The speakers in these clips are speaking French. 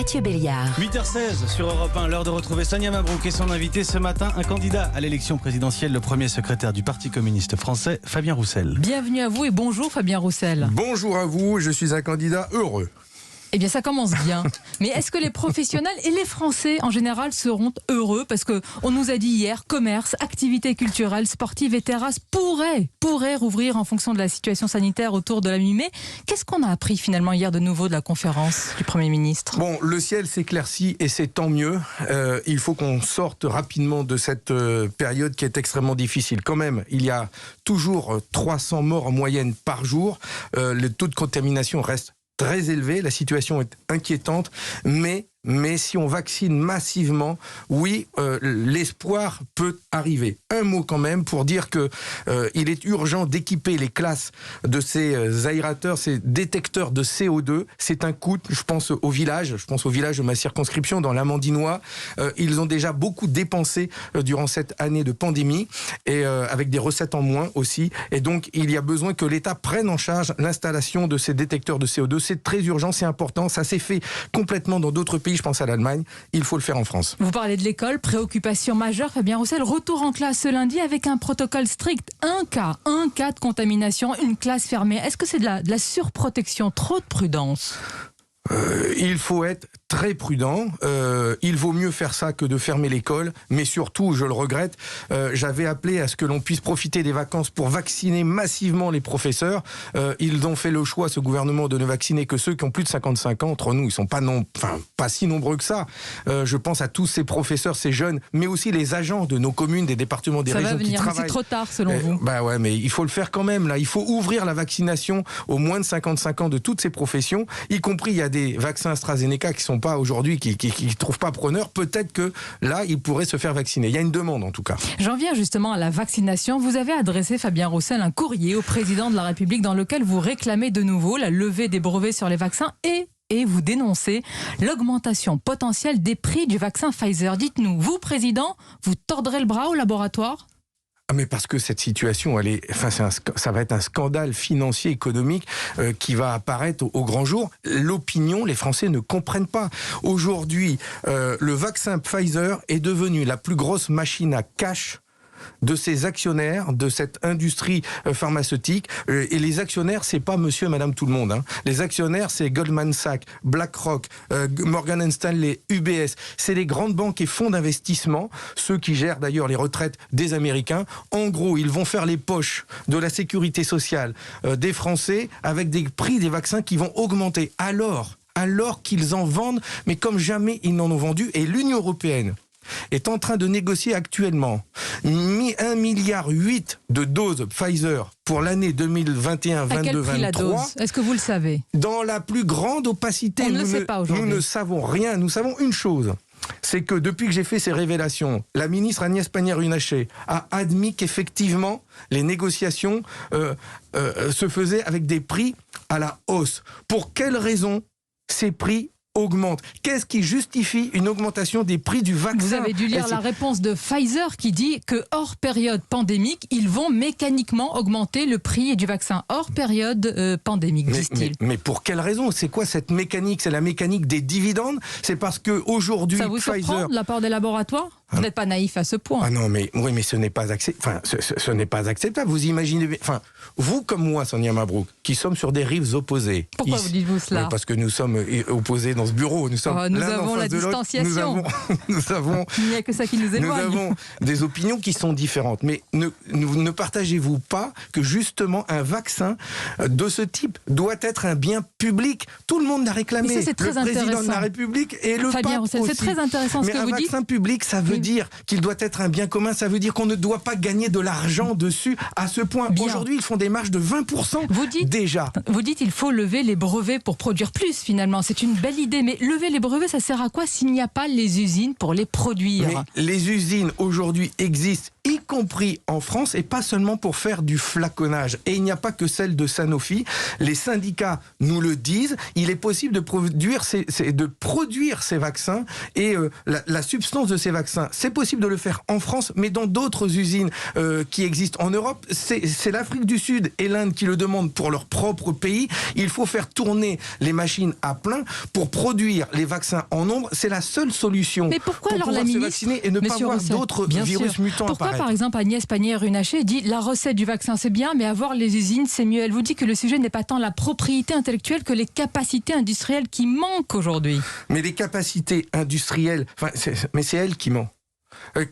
Mathieu Béliard. 8h16 sur Europe 1, l'heure de retrouver Sonia Mabrouk et son invité ce matin, un candidat à l'élection présidentielle, le premier secrétaire du Parti communiste français, Fabien Roussel. Bienvenue à vous et bonjour Fabien Roussel. Bonjour à vous, je suis un candidat heureux. Eh bien, ça commence bien. Mais est-ce que les professionnels et les Français, en général, seront heureux? Parce qu'on nous a dit hier, commerce, activités culturelles, sportives et terrasses pourraient rouvrir en fonction de la situation sanitaire autour de la mi-mai. Qu'est-ce qu'on a appris finalement hier de nouveau de la conférence du Premier ministre? Bon, le ciel s'éclaircit et c'est tant mieux. Il faut qu'on sorte rapidement de cette période qui est extrêmement difficile. Quand même, il y a toujours 300 morts en moyenne par jour. Le taux de contamination reste très élevé, la situation est inquiétante, mais si on vaccine massivement, oui, l'espoir peut arriver. Un mot quand même pour dire que il est urgent d'équiper les classes de ces aérateurs, ces détecteurs de CO2. C'est un coût, je pense au village de ma circonscription, dans l'Amandinois. Ils ont déjà beaucoup dépensé durant cette année de pandémie, et avec des recettes en moins aussi. Et donc, il y a besoin que l'État prenne en charge l'installation de ces détecteurs de CO2. C'est très urgent, c'est important. Ça s'est fait complètement dans d'autres pays. Je pense à l'Allemagne, il faut le faire en France. Vous parlez de l'école, préoccupation majeure, Fabien Roussel, retour en classe ce lundi avec un protocole strict. Un cas de contamination, une classe fermée. Est-ce que c'est de la surprotection, trop de prudence? Il faut être très prudent. Il vaut mieux faire ça que de fermer l'école. Mais surtout, je le regrette, j'avais appelé à ce que l'on puisse profiter des vacances pour vacciner massivement les professeurs. Ils ont fait le choix, ce gouvernement, de ne vacciner que ceux qui ont plus de 55 ans. Entre nous, ils sont pas si nombreux que ça. Je pense à tous ces professeurs, ces jeunes, mais aussi les agents de nos communes, des départements, des régions qui travaillent. C'est trop tard, selon vous. Bah ouais, mais il faut le faire quand même. Là, il faut ouvrir la vaccination aux moins de 55 ans de toutes ces professions, y compris il y a des vaccins AstraZeneca qui sont pas aujourd'hui, qui trouvent pas preneur. Peut-être que là, ils pourraient se faire vacciner. Il y a une demande en tout cas. J'en viens justement à la vaccination. Vous avez adressé, Fabien Roussel, un courrier au président de la République dans lequel vous réclamez de nouveau la levée des brevets sur les vaccins et vous dénoncez l'augmentation potentielle des prix du vaccin Pfizer. Dites-nous, vous, président, vous tordrez le bras au laboratoire ? Mais parce que cette situation, ça va être un scandale financier, économique qui va apparaître au grand jour. L'opinion, les Français ne comprennent pas. Aujourd'hui, le vaccin Pfizer est devenu la plus grosse machine à cash de ces actionnaires, de cette industrie pharmaceutique. Et les actionnaires, c'est pas monsieur et madame tout le monde. Les actionnaires, c'est Goldman Sachs, BlackRock, Morgan Stanley, UBS. C'est les grandes banques et fonds d'investissement, ceux qui gèrent d'ailleurs les retraites des Américains. En gros, ils vont faire les poches de la sécurité sociale des Français avec des prix des vaccins qui vont augmenter. Alors qu'ils en vendent, mais comme jamais ils n'en ont vendu. Et l'Union européenne est en train de négocier actuellement 1,8 milliard de doses Pfizer pour l'année 2021-22-23. À quel prix la dose ? Est-ce que vous le savez ? Dans la plus grande opacité. On ne le sait pas aujourd'hui. Nous ne savons rien. Nous savons une chose. C'est que depuis que j'ai fait ces révélations, la ministre Agnès Pannier-Runacher a admis qu'effectivement, les négociations se faisaient avec des prix à la hausse. Pour quelles raisons ces prix augmente? Qu'est-ce qui justifie une augmentation des prix du vaccin? Vous avez dû lire la réponse de Pfizer qui dit que hors période pandémique, ils vont mécaniquement augmenter le prix du vaccin. Hors période pandémique, disent-ils. Mais pour quelle raison? C'est quoi cette mécanique? C'est la mécanique des dividendes? C'est parce qu'aujourd'hui, ça vous surprend de la part des laboratoires? Vous n'êtes pas naïf à ce point. Ah non, mais ce n'est pas acceptable. Ce n'est pas acceptable. Vous imaginez, vous comme moi, Sonia Mabrouk, qui sommes sur des rives opposées. Pourquoi vous dites-vous cela? Parce que nous sommes opposés dans ce bureau. Nous avons la distanciation. Il n'y a que ça qui nous éloigne. Nous avons des opinions qui sont différentes. Mais ne partagez-vous pas que justement un vaccin de ce type doit être un bien public? Tout le monde l'a réclamé. Mais ça, c'est très le président intéressant. de la République et le Fabien pape aussi. C'est très intéressant ce que vous dites. Mais un vaccin public, ça veut dire qu'il doit être un bien commun. Ça veut dire qu'on ne doit pas gagner de l'argent dessus à ce point. Aujourd'hui, ils font des marges de 20% déjà. Vous dites qu'il faut lever les brevets pour produire plus, finalement. C'est une belle idée. Mais lever les brevets, ça sert à quoi s'il n'y a pas les usines pour les produire? Mais les usines, aujourd'hui, existent. y compris en France, et pas seulement pour faire du flaconnage. Et il n'y a pas que celle de Sanofi. Les syndicats nous le disent. Il est possible de produire ces vaccins et la substance de ces vaccins. C'est possible de le faire en France, mais dans d'autres usines qui existent en Europe. C'est l'Afrique du Sud et l'Inde qui le demandent pour leur propre pays. Il faut faire tourner les machines à plein pour produire les vaccins en nombre. C'est la seule solution. Mais pourquoi pour alors pouvoir la se ministre, vacciner et ne pas avoir d'autres virus mutants Pourquoi apparaître. par exemple Agnès Pannier-Runacher dit la recette du vaccin c'est bien, mais avoir les usines c'est mieux. Elle vous dit que le sujet n'est pas tant la propriété intellectuelle que les capacités industrielles qui manquent aujourd'hui. Mais les capacités industrielles, mais c'est elle qui ment.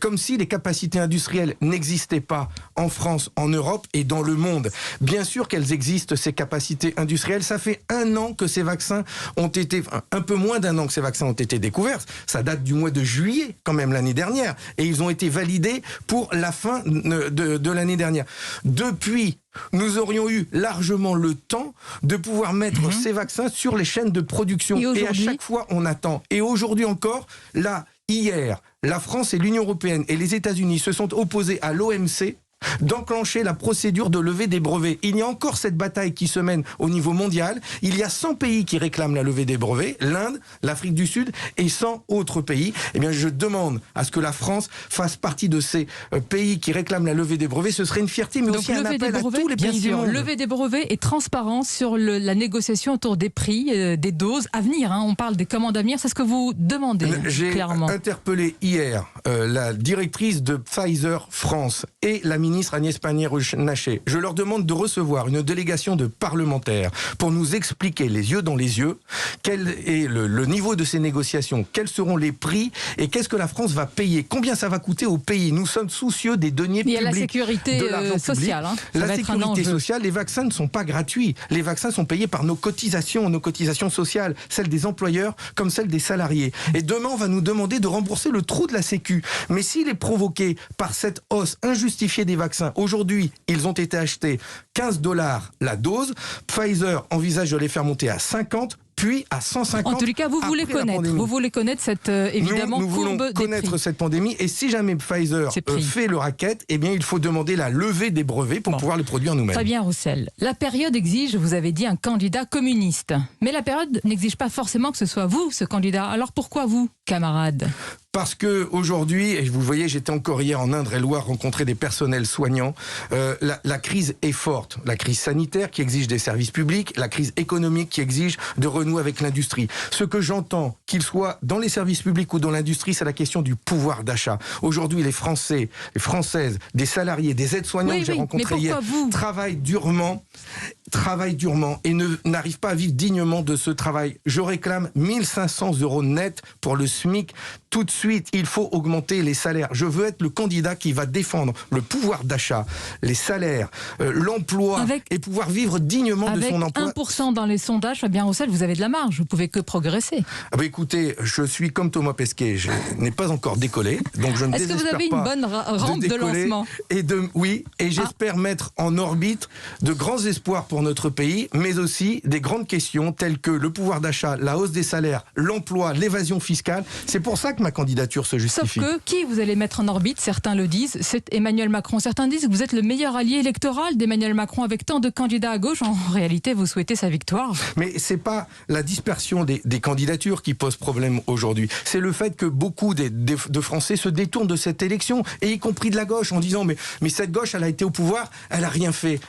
Comme si les capacités industrielles n'existaient pas en France, en Europe et dans le monde. Bien sûr qu'elles existent, ces capacités industrielles. Ça fait un an que ces vaccins ont été, un peu moins d'un an que ces vaccins ont été découverts. Ça date du mois de juillet, quand même, l'année dernière. Et ils ont été validés pour la fin de l'année dernière. Depuis, nous aurions eu largement le temps de pouvoir mettre ces vaccins sur les chaînes de production. Et à chaque fois, on attend. Et aujourd'hui encore, là, hier, la France et l'Union européenne et les États-Unis se sont opposés à l'OMC d'enclencher la procédure de levée des brevets. Il y a encore cette bataille qui se mène au niveau mondial. Il y a 100 pays qui réclament la levée des brevets, l'Inde, l'Afrique du Sud et 100 autres pays. Eh bien, je demande à ce que la France fasse partie de ces pays qui réclament la levée des brevets. Ce serait une fierté, mais donc, aussi un appel à tous les pays du monde. Levée des brevets et transparence sur la négociation autour des prix, des doses à venir. On parle des commandes à venir. C'est ce que vous demandez, clairement. J'ai interpellé hier la directrice de Pfizer France et la ministre Agnès Pannier-Runacher. Je leur demande de recevoir une délégation de parlementaires pour nous expliquer les yeux dans les yeux quel est le niveau de ces négociations, quels seront les prix et qu'est-ce que la France va payer, combien ça va coûter au pays. Nous sommes soucieux des deniers publics. Il y a la sécurité sociale. La sécurité sociale, les vaccins ne sont pas gratuits. Les vaccins sont payés par nos cotisations sociales, celles des employeurs comme celles des salariés. Et demain, on va nous demander de rembourser le trou de la Sécu. Mais s'il est provoqué par cette hausse injustifiée des vaccins, aujourd'hui, ils ont été achetés $15 la dose. Pfizer envisage de les faire monter à 50, puis à 150. En tous les cas, vous voulez connaître cette évidemment nous voulons connaître cette pandémie, et si jamais Pfizer fait le racket, eh bien il faut demander la levée des brevets pour pouvoir le produire nous-mêmes. Fabien Roussel, la période exige, vous avez dit, un candidat communiste. Mais la période n'exige pas forcément que ce soit vous, ce candidat. Alors pourquoi vous, camarade ? Parce que aujourd'hui, et vous voyez, j'étais encore hier en Indre-et-Loire rencontrer des personnels soignants, la crise est forte. La crise sanitaire qui exige des services publics, la crise économique qui exige de renouer avec l'industrie. Ce que j'entends, qu'il soit dans les services publics ou dans l'industrie, c'est la question du pouvoir d'achat. Aujourd'hui, les Français, les Françaises, des salariés, des aides-soignants que j'ai rencontrés hier, travaillent durement et n'arrivent pas à vivre dignement de ce travail. Je réclame 1 500 € net pour le SMIC. Tout de suite, il faut augmenter les salaires. Je veux être le candidat qui va défendre le pouvoir d'achat, les salaires, l'emploi et pouvoir vivre dignement de son emploi. Avec 1% dans les sondages, Fabien Roussel, vous avez de la marge, vous ne pouvez que progresser. Écoutez, je suis comme Thomas Pesquet, je n'ai pas encore décollé, donc je ne désespère pas. Est-ce que vous avez une bonne rampe de lancement ? Oui, et j'espère mettre en orbite de grands espoirs pour notre pays, mais aussi des grandes questions telles que le pouvoir d'achat, la hausse des salaires, l'emploi, l'évasion fiscale. C'est pour ça que ma candidature se justifie. Sauf que qui vous allez mettre en orbite, certains le disent, c'est Emmanuel Macron. Certains disent que vous êtes le meilleur allié électoral d'Emmanuel Macron avec tant de candidats à gauche. En réalité, vous souhaitez sa victoire. Mais c'est pas la dispersion des candidatures qui pose problème aujourd'hui. C'est le fait que beaucoup de Français se détournent de cette élection, et y compris de la gauche, en disant mais cette gauche, elle a été au pouvoir, elle a rien fait.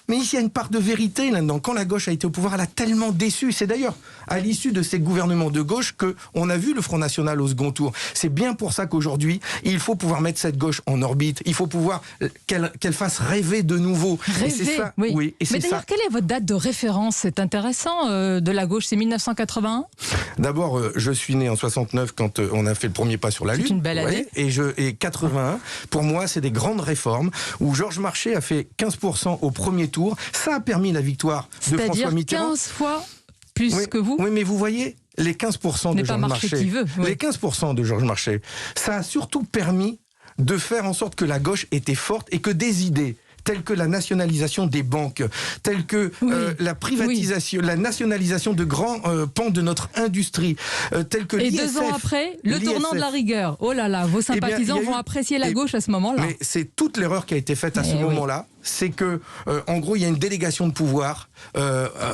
Mais ici, il y a une part de vérité là-dedans. Quand la gauche a été au pouvoir, elle a tellement déçu. C'est d'ailleurs à l'issue de ces gouvernements de gauche qu'on a vu le Front National au second tour. C'est bien pour ça qu'aujourd'hui, il faut pouvoir mettre cette gauche en orbite. Il faut pouvoir qu'elle fasse rêver de nouveau. Rêver, et c'est ça, oui. Mais d'ailleurs, quelle est votre date de référence ? C'est intéressant, de la gauche, c'est 1981 ? D'abord, je suis né en 69 quand on a fait le premier pas sur la Lune. C'est une belle année. Et 81, pour moi, c'est des grandes réformes où Georges Marchais a fait 15% au premier tour. Ça a permis la victoire de François Mitterrand. C'est-à-dire 15 fois plus que vous ? Oui, mais vous voyez, les 15% de Georges Marchais, les 15% de Georges Marchais, ça a surtout permis de faire en sorte que la gauche était forte et que des idées telles que la nationalisation des banques, telles que la privatisation, la nationalisation de grands pans de notre industrie, telles que Et l'ISF. 2 ans après, le tournant de la rigueur. Oh là là, vos sympathisants vont apprécier la gauche à ce moment-là. Mais c'est toute l'erreur qui a été faite à ce moment-là. C'est que, en gros, il y a une délégation de pouvoir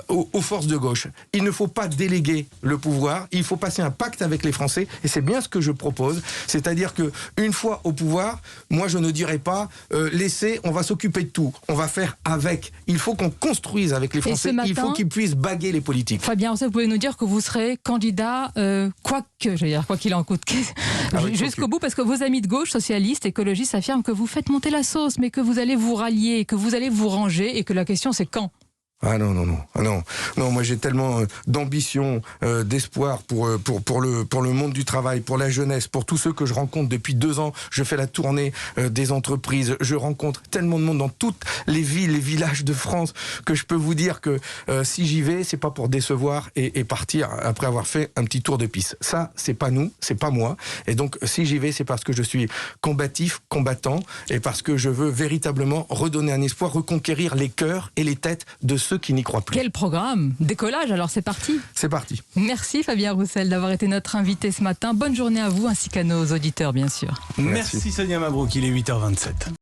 aux forces de gauche. Il ne faut pas déléguer le pouvoir, il faut passer un pacte avec les Français, et c'est bien ce que je propose. C'est-à-dire que une fois au pouvoir, moi je ne dirais pas laissez, on va s'occuper de tout, on va faire avec. Il faut qu'on construise avec les Français. Il faut qu'ils puissent baguer les politiques. Fabien Roussel, vous pouvez nous dire que vous serez candidat, quoi qu'il en coûte, jusqu'au bout, parce que vos amis de gauche, socialistes, écologistes, affirment que vous faites monter la sauce, mais que vous allez vous rallier, que vous allez vous ranger, et que la question c'est quand ? Ah non, moi j'ai tellement d'ambition, d'espoir pour le monde du travail, pour la jeunesse, pour tous ceux que je rencontre depuis 2 ans. Je fais la tournée des entreprises, je rencontre tellement de monde dans toutes les villes, les villages de France, que je peux vous dire que si j'y vais, c'est pas pour décevoir et partir après avoir fait un petit tour de piste. Ça, c'est pas nous, c'est pas moi. Et donc si j'y vais, c'est parce que je suis combatif, combattant, et parce que je veux véritablement redonner un espoir, reconquérir les cœurs et les têtes de ceux qui n'y croient plus. Quel programme! Décollage, alors c'est parti. C'est parti. Merci Fabien Roussel d'avoir été notre invité ce matin. Bonne journée à vous ainsi qu'à nos auditeurs bien sûr. Merci Sonia Mabrouk, il est 8h27.